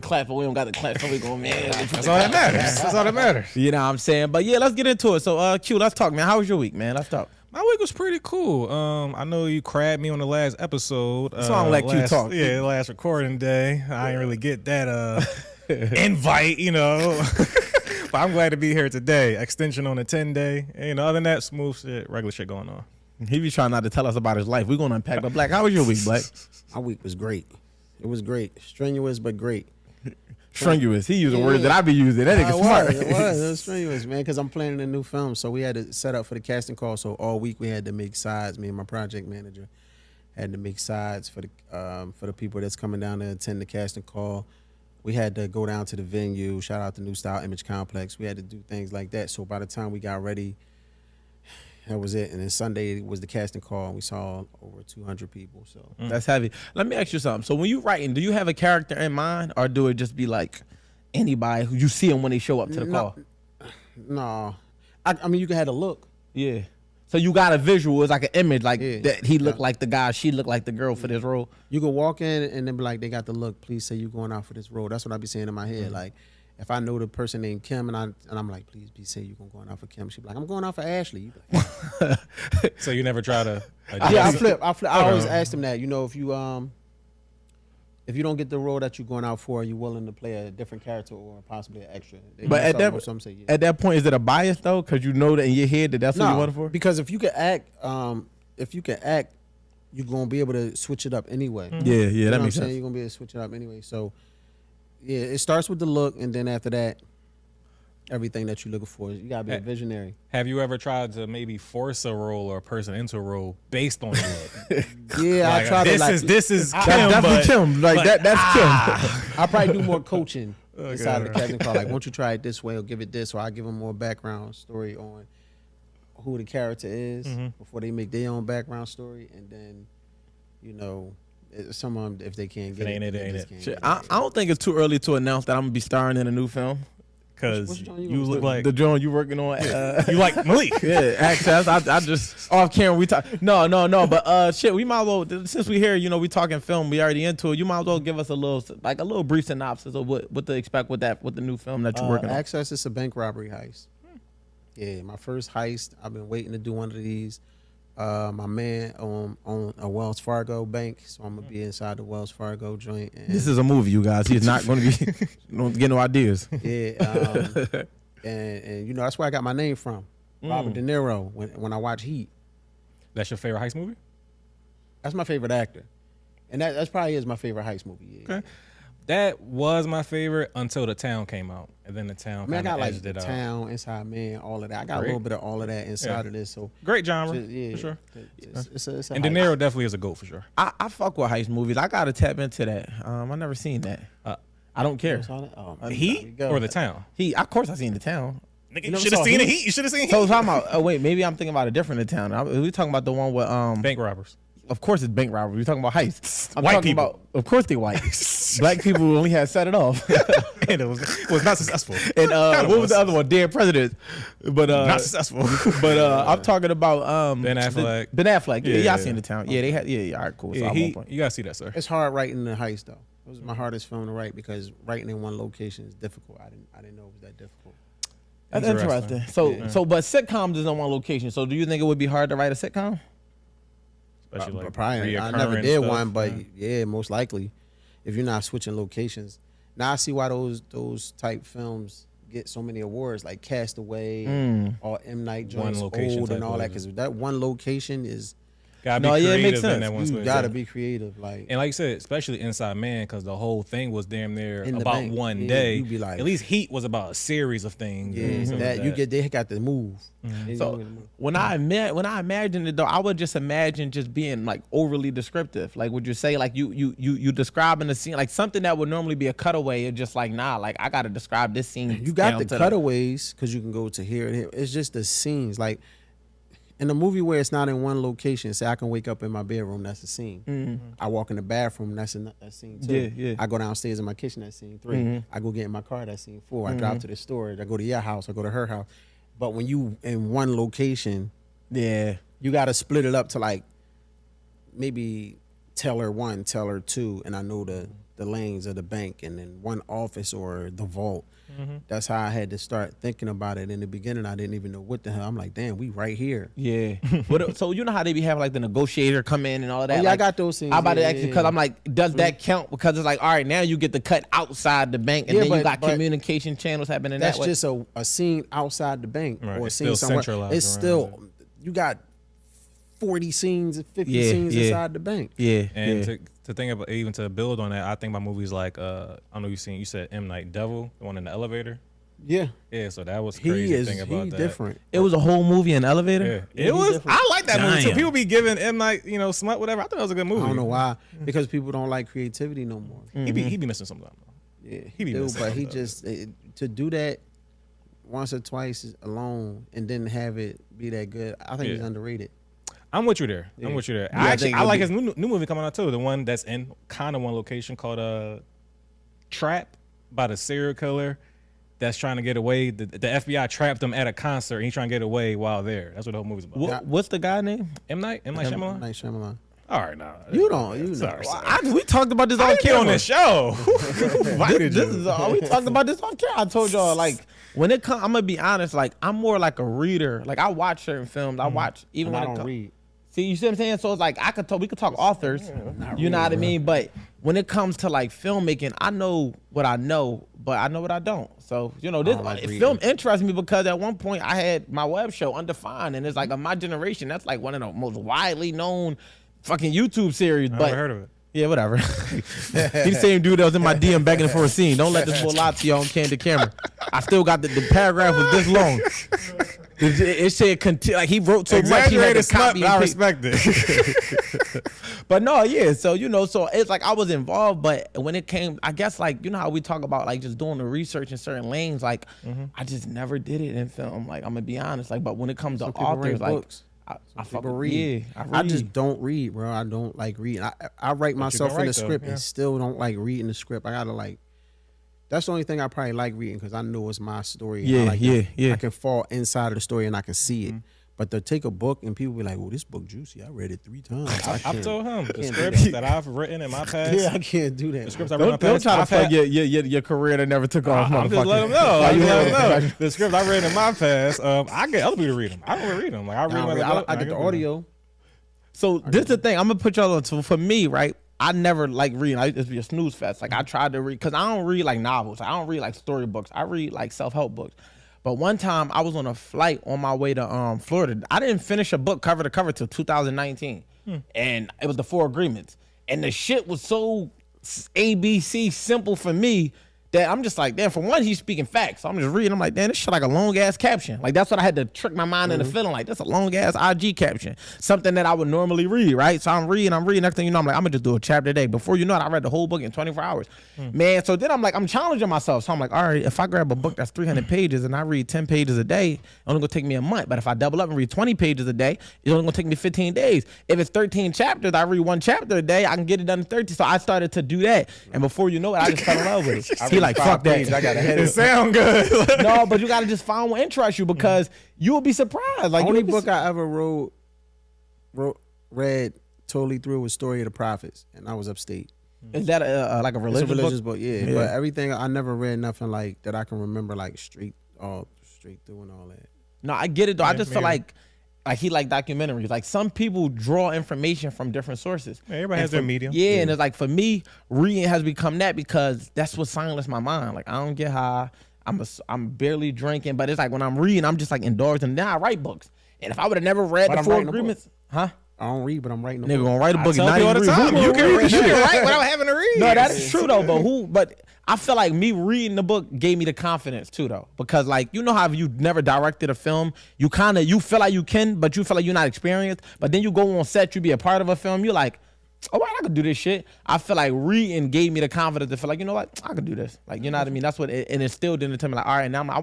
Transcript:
clap, but we don't got to clap. So we going, man. That's all that matters. That's all that matters. You know what I'm saying? But yeah, let's get into it. So, Q, let's talk, man. How was your week, man? Let's talk. My week was pretty cool. I know you crabbed me on the last episode. So I'm like you talk. Yeah, last recording day. I didn't really get that invite, you know. But I'm glad to be here today. Extension on the 10-day. And other than that, smooth shit, regular shit going on. He be trying not to tell us about his life. We're going to unpack. But Black, how was your week, Black? My week was great. It was great. Strenuous, but great. Strenuous. He used a word that I be using. That nigga smart. It was strenuous, man, because I'm planning a new film. So we had to set up for the casting call. So all week we had to make sides. Me and my project manager had to make sides for the people that's coming down to attend the casting call. We had to go down to the venue. Shout out to New Style Image Complex. We had to do things like that. So by the time we got ready, that was it. And then Sunday was the casting call, and we saw over 200 people. So That's heavy. Let me ask you something. So when you writing, do you have a character in mind, or do it just be like anybody who you see them when they show up to the call? No. I mean, you can have a look. Yeah. So you got a visual. It's like an image, like Yeah. that he looked like the guy, she looked like the girl for this role. You can walk in and then be like, they got the look. Please say you're going out for this role. That's what I be saying in my head. Like, if I know the person named Kim and I'm like, please be say you're going out for Kim. She be like, I'm going out for Ashley. You be like, So you never try to yeah, I flip. I always ask them that. You know, if you don't get the role that you're going out for, are you willing to play a different character or possibly an extra? But at that point, is it a bias though? Because you know that in your head that's what you want it for. Because if you can act, you're gonna be able to switch it up anyway. Yeah, that makes sense. You're gonna be able to switch it up anyway. So yeah, it starts with the look, and then after that, everything that you're looking for, you gotta be a visionary. Have you ever tried to maybe force a role or a person into a role based on your look? Yeah, Like, I try to like. this is Kim, That's definitely Kim. That's Kim. I probably do more coaching inside of the casting call. Like, won't you try it this way or give it this, or I give them more background story on who the character is before they make their own background story, and then, you know, some of them, if they can't get it. I don't think it's too early to announce that I'm gonna be starring in a new film. Because you look like the joint you working on. you like Malik. Yeah, access. I just off camera we talk. No. But shit, we might as well, since we here, you know, we talking film. We already into it. You might as well give us a little brief synopsis of what to expect with the new film that you're working on. Access is a bank robbery heist. Yeah, my first heist. I've been waiting to do one of these. My man on a Wells Fargo bank, so I'm gonna be inside the Wells Fargo joint. And this is a movie, you guys. He's not going to be don't get no ideas. Yeah, and you know that's where I got my name from, Robert De Niro. When I watch Heat, That's your favorite heist movie? that's my favorite actor, and that's probably is my favorite heist movie. Yeah. Okay. That was my favorite until The Town came out, and then The Town I kind of got edged it out. Town, Inside Man, all of that. I got a little bit of all of that inside of this. So Great genre, yeah, for sure. It's a And De heist. Niro definitely is a GOAT for sure. I fuck with heist movies. I gotta tap into that. I never seen that. I don't care. Oh, Heat or The Town? Of course I seen The Town. Nigga, you never should have saw seen Heat? Heat. You should have seen Heat. So talking about. Oh wait, maybe I'm thinking about a different The Town. We talking about the one with Bank robbers. Of course it's bank robbery. We're talking about heists. I'm White talking people. about. Of course they white. Black people only had set it off. And it was not successful. And what was the other one? Dead Presidents. But not successful. But I'm talking about Ben Affleck. Ben Affleck. Yeah, Yeah. I seen The Town. Yeah, they had. Yeah. All right, cool. So Yeah, I won't point. you gotta see that, sir. It's hard writing the heist though. It was my hardest film to write because writing in one location is difficult. I didn't know it was that difficult. That's interesting. So but sitcoms is on one location. So do you think it would be hard to write a sitcom? Especially like Probably I never did one, but yeah, most likely, if you're not switching locations. Now I see why those type films get so many awards, like Castaway, or M. Night joints, location Old, type and all that, movies. because that one location is Gotta be No, yeah, it makes creative in sense. that one you space. gotta be creative, like. And like you said, especially Inside Man, because the whole thing was damn near In the about bank. one Yeah, day. you be like- At least Heat was about a series of things. Yeah, and stuff like that you get they got to move. They So gonna move. when I imagine it though, I would just imagine just being like overly descriptive. Like, would you say like you describing the scene like something that would normally be a cutaway? It's just like like I gotta describe this scene. You got down the to cutaways because you can go to here and here. It's just the scenes. Like in a movie where it's not in one location, say I can wake up in my bedroom, that's a scene. I walk in the bathroom, that's scene 2. Yeah. I go downstairs in my kitchen, that's scene 3. I go get in my car, that's scene 4. I drive to the store, I go to your house, I go to her house. But when you in one location, Yeah. you got to split it up to like maybe teller 1, teller 2, and I know the the lanes of the bank and then one office or the vault. That's how I had to start thinking about it. In the beginning, I didn't even know what the hell. I'm like, damn, we right here. Yeah. So you know how they be having like the negotiator come in and all of that? Oh, yeah, like, I got those scenes. I about to Yeah, ask you yeah, because yeah. I'm like, does that count? Because it's like, all right, now you get to cut outside the bank, and Yeah, then you but- got communication channels happening That's that way. just a scene outside the bank Right, or a it's scene still somewhere. centralized It's around still you got 40 scenes, 50 Yeah, scenes yeah. inside the bank. Yeah. And yeah. to think about, even to build on that, I think about movies like I don't know, you said M. Night Devil, the one in the elevator. Yeah, Yeah, so that was he crazy to is think about that. different. It was a whole movie in elevator. Yeah, Yeah, it he was. different. I like that movie too. Damn. People be giving M. Night, smut, whatever. I thought it was a good movie. I don't know why, because people don't like creativity no more. He be missing something. Yeah, He be do, missing but he something. just to do that once or twice alone and then have it be that good. I think he's Yeah. underrated. I'm with you there. Yeah. I'm with you there. Yeah, I think I it'll like be- his new movie coming out too. The one that's in kind of one location called Trap, about a serial killer that's trying to get away. The FBI trapped him at a concert and he's trying to get away while there. That's what the whole movie's about. What's the guy name? M. Night Shyamalan. Night Shyamalan. All right, now You don't. You know. Sorry. We talked about this I on didn't get on camera. this show. Who invited This you? is we talked about this on camera. I told y'all like when it comes, I'm gonna be honest. Like I'm more like a reader. Like I watch certain films. I watch even And when I it don't comes. read. See, you see what I'm saying? So it's like we could talk authors, you know what I mean? But when it comes to like filmmaking, I know what I know, but I know what I don't. So, this don't like film interests me because at one point I had my web show Undefined, and it's like of my generation, that's like one of the most widely known fucking YouTube series. I But never heard of it. yeah, whatever. He's the same dude that was in my DM begging for a scene. Don't let this boy lie to you on candid camera. I still got the paragraph was this long. It said like he wrote so much he had to Exaggerated smut, copy but I and paste. respect it. But no, yeah. So so it's like I was involved, but when it came, I guess like how we talk about like just doing the research in certain lanes, like I just never did it in film. Like I'm gonna be honest, like but when it comes to Some people authors, write like books. I fuck People with, read. yeah, I just don't read, bro. I don't like reading. I write myself can in the write, though, script yeah. and still don't like reading the script. I gotta like. That's the only thing I probably like reading because I know it's my story. Yeah, I like yeah. I can fall inside of the story and I can see it. But to take a book and people be like, "Oh, this book juicy. I read it 3 times." I've told him the can't do scripts that. that I've written in my past. Yeah, I can't do that. The scripts I've written in my Don't past. try to I've had- fuck your career that never took off. I'm just motherfucker. letting them know. Why I'm you just letting have them know. The scripts I read in my past, I get other people to read them. I don't read them. Like I read them. I get the audio. So this is the thing. I'm gonna put y'all on. So for me, right? I never like reading. I used to be a snooze fest. Like I tried to read because I don't read like novels. I don't read like storybooks. I read like self-help books. But one time I was on a flight on my way to Florida. I didn't finish a book cover to cover till 2019, and it was the 4 Agreements. And the shit was so ABC simple for me that I'm just like, damn. For one, he's speaking facts. So I'm just reading. I'm like, damn, this shit like a long ass caption. Like that's what I had to trick my mind into feeling like. That's a long ass IG caption, something that I would normally read, right? So I'm reading. Next thing you know, I'm like, I'm gonna just do a chapter a day. Before you know it, I read the whole book in 24 hours, man. So then I'm like, I'm challenging myself. So I'm like, all right, if I grab a book that's 300 pages and I read 10 pages a day, it's only gonna take me a month. But if I double up and read 20 pages a day, it's only gonna take me 15 days. If it's 13 chapters, I read 1 chapter a day. I can get it done in 30. So I started to do that, and before you know it, I just fell in love with it. He like, fuck that. I got a head. It sound good. No, but you gotta just find what interests you because you will be surprised. Like Only you'll be book I ever read totally through was Story of the Prophets, and I was upstate. is that like a It's religious, a religious book? book, yeah. But everything I never read nothing like that I can remember like straight through and all that. No, I get it though. I just feel maybe. like he like documentaries. Like some people draw information from different sources. Yeah, everybody And has their for- medium. Yeah, and it's like for me, reading has become that because that's what silenced my mind. Like I don't get high. I'm barely drinking, but it's like when I'm reading, I'm just like indulged, and then I write books. And if I would have never read But the I'm 4 writing a book. Agreements, huh? I don't read, but I'm writing. Nigga gonna write a book and Tell not people all even the read. time. Who You gonna can read shit? write without having to read. No, that's true though. But I feel like me reading the book gave me the confidence too though, because like you know how if you never directed a film, you feel like you can, but you feel like you're not experienced. But then you go on set, you be a part of a film, you're like, oh, I could do this shit. I feel like reading gave me the confidence to feel like, you know what, I could do this. Like you know what I mean? That's what it instilled into me. Like all right, now